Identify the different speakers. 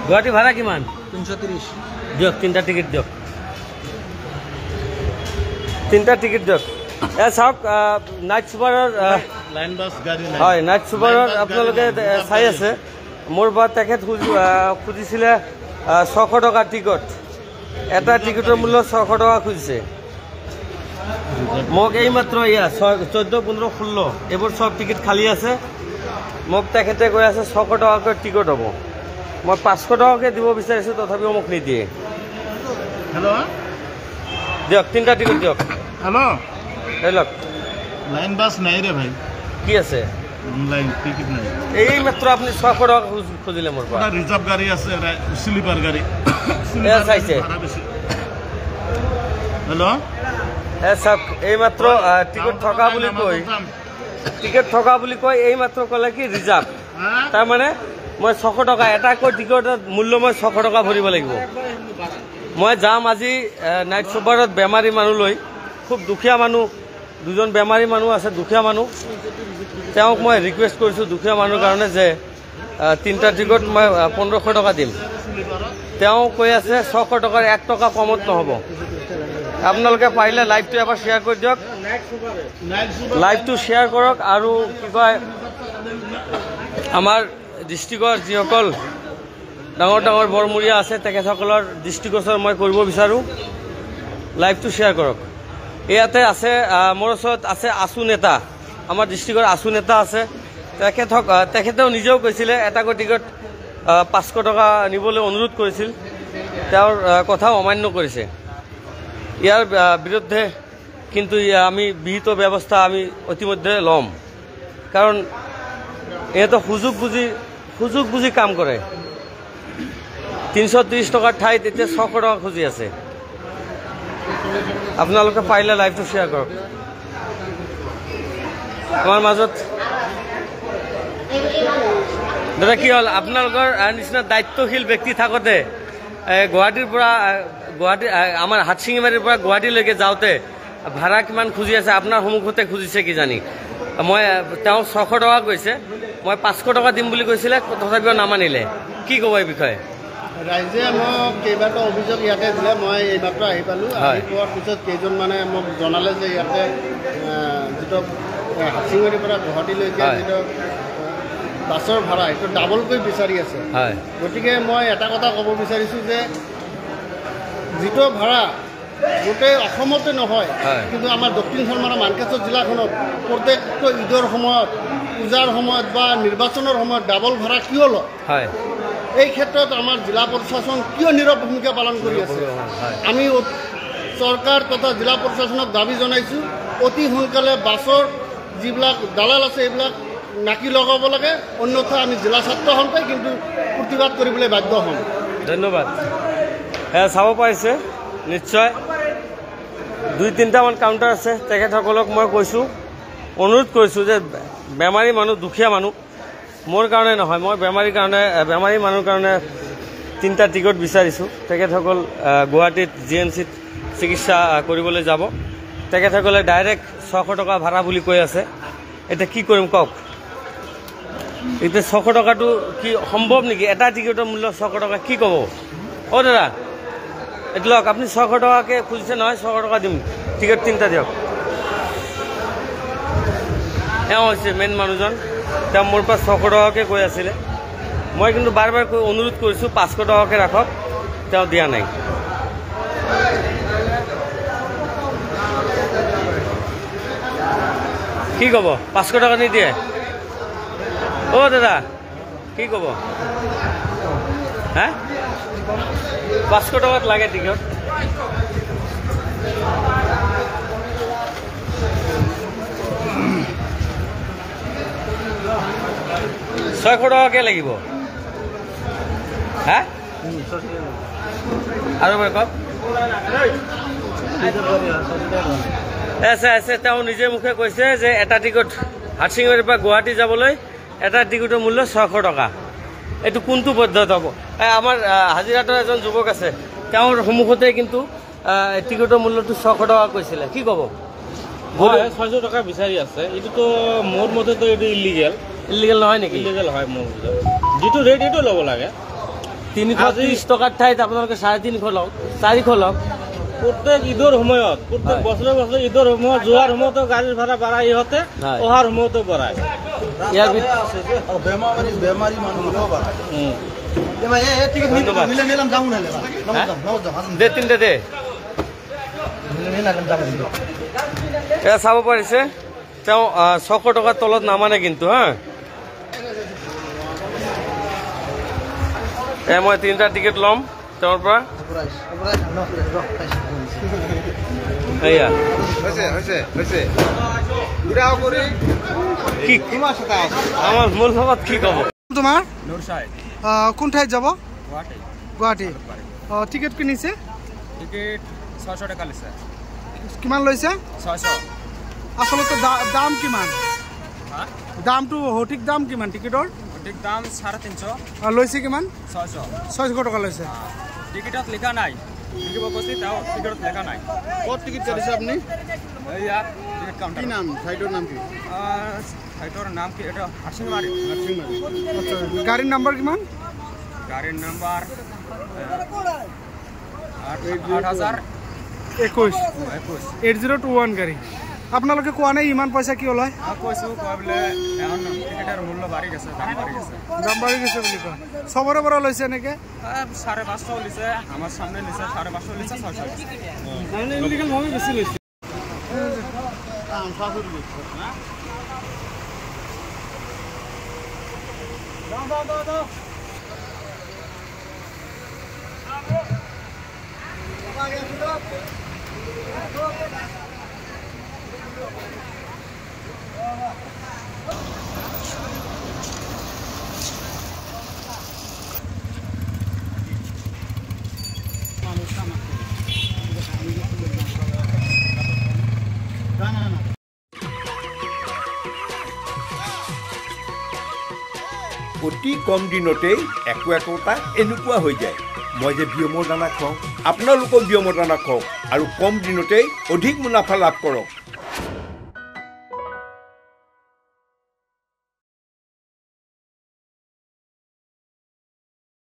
Speaker 1: গুৱাহাটী ভাড়া কিমান?
Speaker 2: 330
Speaker 1: দিয়ক, তিনিটা টিকেট দিয়ক, তিনিটা টিকেট দিয়ক। চাওক নাইট ছুপাৰৰ
Speaker 2: লাইন বাছ গাড়ী নাই।
Speaker 1: হয়, নাইট ছুপাৰৰ আপোনালোকে চাই আছে। মোৰ বা তেখেত খুজিছিলে 600 টকা টিকট, এটা টিকটৰ মূল্য 600 টকা খুজিছে। মোক এইমাত্ৰ 14, 15, 16 এইবোৰ চব টিকেট খালী আছে। মোক তেখেতে কৈ আছে 600 টকাকৈ টিকট হ'ব। মই 500 টকাকৈ দিব বিচাৰিছোঁ, তথাপিও মোক নিদিয়ে।
Speaker 2: হেল্ল'
Speaker 1: দিয়ক, তিনিটা টিকট দিয়ক।
Speaker 2: হেল্ল'
Speaker 1: ধৰি লওক,
Speaker 2: লাইন বাছ নাই ৰে ভাই।
Speaker 1: কি আছে?
Speaker 2: লাইন টিকেট নাই।
Speaker 1: এই মাত্ৰ আপুনি 600 টকা খুজিলে মোৰ পৰা।
Speaker 2: ৰিজাৰ্ভ গাড়ী আছে, স্লিপাৰ গাড়ী
Speaker 1: চাইছে।
Speaker 2: হেল্ল'
Speaker 1: চাওক, এইমাত্ৰ টিকট থকা বুলি কৈ এইমাত্ৰ ক'লে কি ৰিজাৰ্ভ। তাৰমানে মই 600 টকা এটাকৈ টিকটৰ মূল্য মই 600 টকা ভৰিব লাগিব। মই যাম আজি নাইট ছুপাৰত বেমাৰী মানুহ লৈ, খুব দুখীয়া মানুহ, দুজন বেমাৰী মানুহ আছে, দুখীয়া মানুহ। তেওঁক মই ৰিকুৱেষ্ট কৰিছোঁ দুখীয়া মানুহৰ কাৰণে যে তিনিটা টিকট মই 1500 টকা দিম। তেওঁ কৈ আছে 600 টকাৰ 1 টকা কমত নহ'ব। আপোনালোকে পাৰিলে লাইভটো এবাৰ শ্বেয়াৰ কৰি দিয়ক, লাইভটো শ্বেয়াৰ কৰক। আৰু কি কয়, আমাৰ ডিষ্ট্ৰিক্টৰ যিসকল ডাঙৰ ডাঙৰ বৰমূৰীয়া আছে তেখেতসকলৰ দৃষ্টিগোচৰ মই কৰিব বিচাৰোঁ। লাইভটো শ্বেয়াৰ কৰক। ইয়াতে আছে, মোৰ ওচৰত আছে আছু নেতা, আমাৰ ডিষ্ট্ৰিক্টৰ আছু নেতা আছে। তেখেতেও নিজেও কৈছিলে এটাকৈ টিকট 500 টকা নিবলৈ অনুৰোধ কৰিছিল, তেওঁৰ কথাও অমান্য কৰিছে। ইয়াৰ বিৰুদ্ধে কিন্তু আমি বিহিত ব্যৱস্থা আমি ইতিমধ্যে ল'ম, কাৰণ ইহঁতে সুযোগ বুজি কাম কৰে। 330 টকাৰ ঠাইত এতিয়া 600 টকা খুজি আছে। আপোনালোকে পাৰিলে লাইভটো শ্বেয়াৰ কৰক। আমাৰ মাজত দাদা কি হ'ল, আপোনালোকৰ নিচিনা দায়িত্বশীল ব্যক্তি থাকোঁতে গুৱাহাটীৰ পৰা আমাৰ হাটশিঙিমাৰীৰ পৰা গুৱাহাটীলৈকে যাওঁতে ভাড়া কিমান খুজি আছে আপোনাৰ সন্মুখতে খুজিছে কিজানি। তেওঁ 600 টকা কৈছে, মই 500 টকা দিম বুলি কৈছিলে, তথাপিও নামানিলে। কি ক'ব এই বিষয়ে?
Speaker 2: ৰাইজে মোক কেইবাটাও অভিযোগ ইয়াতে দিলে, মই এইমাত্ৰ আহি পালোঁ। আহি পোৱাৰ পিছত কেইজনমানে মোক জনালে যে ইয়াতে যিটো হাটশিঙিমাৰীৰ পৰা গুৱাহাটীলৈকে যিটো বাছৰ ভাড়া সেইটো ডাবলকৈ বিচাৰি আছে। গতিকে মই এটা কথা ক'ব বিচাৰিছোঁ যে যিটো ভাড়া গোটেই অসমতে নহয়, কিন্তু আমাৰ দক্ষিণ চলমাৰা মানকাচৰ জিলাখনত প্ৰত্যেকটো ঈদৰ সময়ত, পূজাৰ সময়ত বা নিৰ্বাচনৰ সময়ত ডাবল ভাড়া কিয় লয়? এই ক্ষেত্ৰত আমাৰ জিলা প্ৰশাসন কিয় নীৰৱ ভূমিকা পালন কৰি আছে? আমি চৰকাৰ তথা জিলা প্ৰশাসনক দাবী জনাইছোঁ, অতি সোনকালে বাছৰ যিবিলাক দালাল আছে এইবিলাক নাকি লগাব লাগে, অন্যথা আমি জিলা ছাত্ৰ সন্থাই কিন্তু প্ৰতিবাদ কৰিবলৈ বাধ্য হ'ম।
Speaker 1: ধন্যবাদ। চাব পাৰিছে নিশ্চয় 2-3টামান কাউণ্টাৰ আছে। তেখেতসকলক মই কৈছোঁ, অনুৰোধ কৰিছোঁ যে বেমাৰী মানুহ, দুখীয়া মানুহ, মোৰ কাৰণে নহয়, মই বেমাৰী মানুহৰ কাৰণে 3টা টিকট বিচাৰিছোঁ। তেখেতসকল গুৱাহাটীত GMCত চিকিৎসা কৰিবলৈ যাব। তেখেতসকলে ডাইৰেক্ট 600 টকা ভাড়া বুলি কৈ আছে। এতিয়া কি কৰিম কওক? এতিয়া 600 টকাটো কি সম্ভৱ নেকি? এটা টিকটৰ মূল্য 600 টকা, কি ক'ব? অ' দাদা এইটো লওক, আপুনি 600 টকাকৈ খুজিছে নহয়, 600 টকা দিম, টিকট 3টা দিয়ক। এওঁ হৈছে মেইন মানুহজন, তেওঁ মোৰ পৰা 600 টকাকৈ কৈ আছিলে। মই কিন্তু বাৰ বাৰ অনুৰোধ কৰিছোঁ 500 টকাকৈ ৰাখক, তেওঁ দিয়া নাই। কি ক'ব? 500 টকা নিদিয়ে? অ' দাদা কি ক'ব? 500 টকাত লাগে টিকট। ছয়শ টকাকৈ লাগিব। আৰু কওক। আছে তেওঁ নিজে মুখে কৈছে যে এটা টিকট হাটশিঙিমাৰীৰ পৰা গুৱাহাটী যাবলৈ এটা টিকটৰ মূল্য 600 টকা। এইটো কোনটো পদ্ধতি হ'ব? আমাৰ হাজিৰাটোৰ এজন যুৱক আছে, তেওঁৰ সন্মুখতে কিন্তু টিকটৰ মূল্যটো 600 টকা কৈছিলে। কি ক'ব?
Speaker 3: 600 টকা বিচাৰি আছে, এইটোতো মোৰ মতেতো এইটো ইলিগেল
Speaker 1: নহয় নেকি?
Speaker 3: ইলিগেল হয় মোৰ মতে। যিটো ৰেট এইটো ল'ব লাগে।
Speaker 1: 330 টকাৰ ঠাইত আপোনালোকে 350 লওক 400 লওক
Speaker 3: প্ৰত্যেক ঈদৰ সময়ত প্ৰত্যেক বছৰে বছৰে ঈদৰ সময়ত যোৱাৰ সময়তো গাড়ীৰ ভাড়া বাঢ়াই ইহঁতে অহাৰ সময়তো বঢ়ায়
Speaker 1: ইয়াৰ
Speaker 4: বেমাৰী মানুহও বাঢ়ায়
Speaker 1: দে তিনিটা দে এয়া চাব পাৰিছে তেওঁ 600 টকাৰ তলত নামানে কিন্তু হা মই 3টা টিকেট ল'ম তেওঁৰ পৰা এয়া আমাৰ মোৰ লগত কি ক'ব
Speaker 5: তোমাৰ কোন ঠাইত যাব গুৱাহাটী টিকেট কিনিছে
Speaker 3: টিকেট 600 টকা লৈছে
Speaker 5: কিমান লৈছে
Speaker 3: 600
Speaker 5: আচলতে দাম কিমান দামটো সঠিক দাম কিমান টিকেটৰ
Speaker 3: ঠিক দাম 350
Speaker 5: লৈছে কিমান
Speaker 3: 600
Speaker 5: টকা লৈছে
Speaker 3: টিকেটত লিখা নাই লিখিব কৈছে তেওঁ টিকেটত লিখা নাই
Speaker 2: ক'ত টিকেট কাটিছে আপুনি
Speaker 3: এইয়া টিকেট কাউণ্টাৰ
Speaker 2: কি নাম ঠাইটোৰ নাম কি
Speaker 3: ঠাইটোৰ নাম কি এটা হাৰচিংমাৰী
Speaker 5: আচ্ছা গাড়ীৰ নাম্বাৰ কিমান
Speaker 3: গাড়ীৰ নাম্বাৰ
Speaker 5: 8021 গাড়ী আপোনালোকে কোৱা নাই ইমান পইচা কি ওলায়
Speaker 3: কৈছোঁ কোৱা বোলে এখন টিকেটৰ মূল্য বাঢ়ি গৈছে
Speaker 5: দাম বাঢ়ি গৈছে বুলি কয় চবৰে পৰা লৈছে এনেকৈ
Speaker 3: 550 লৈছে আমাৰ সামনে লৈছে 550 লৈছে 600
Speaker 5: মানে ইলিগেলভাৱে বেছি লৈছে
Speaker 6: অতি কম দিনতেই একোটা এনেকুৱা হৈ যায় মই যে বিয়মৰ দানা খুৱাওঁ আপোনালোকেও বিয়মৰ দানা খুৱাওক আৰু কম দিনতেই অধিক মুনাফা লাভ কৰক